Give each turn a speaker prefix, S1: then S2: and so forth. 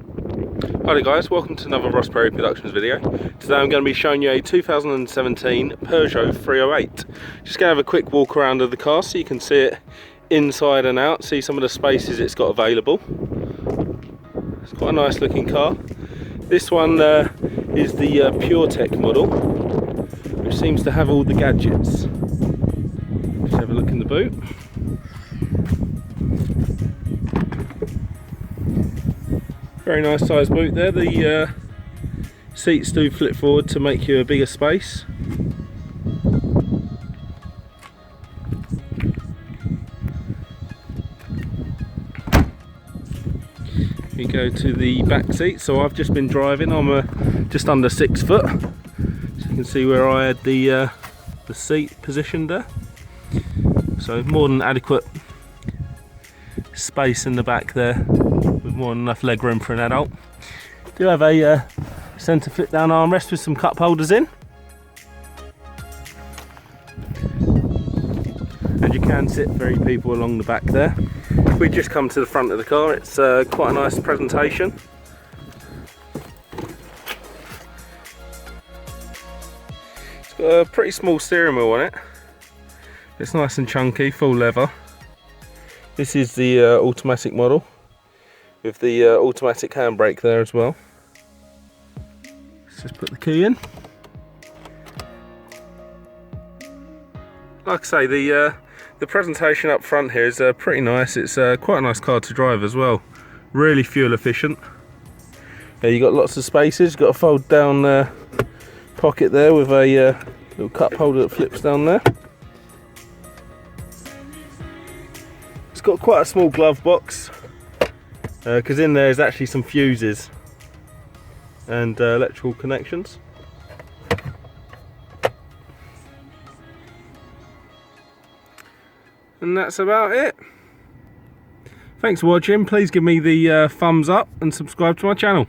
S1: Hi there guys, welcome to another Ross Perry Productions video. Today I'm going to be showing you a 2017 Peugeot 308. Just going to have a quick walk around of the car so you can see it inside and out, see some of the spaces it's got available. It's quite a nice looking car. This one is the PureTech model, which seems to have all the gadgets. Let's have a look in the boot. Very nice size boot there. The seats do flip forward to make you a bigger space. We go to the back seat. So I've just been driving. I'm just under 6 foot. So you can see where I had the seat positioned there. So more than adequate space in the back there, with more than enough leg room for an adult. Do have a centre flip down armrest with some cup holders in, and you can sit 3 people along the back there. We just come to the front of the car. It's quite a nice presentation. It's got a pretty small steering wheel on it. It's nice and chunky, full leather. This is the automatic model with the automatic handbrake there as well. Let's just put the key in. Like I say, the presentation up front here is pretty nice. It's quite a nice car to drive as well. Really fuel efficient. You got lots of spaces. You've got a fold down pocket there with a little cup holder that flips down there. It's got quite a small glove box because in there is actually some fuses and electrical connections. And that's about it. Thanks for watching. Please give me the thumbs up and subscribe to my channel.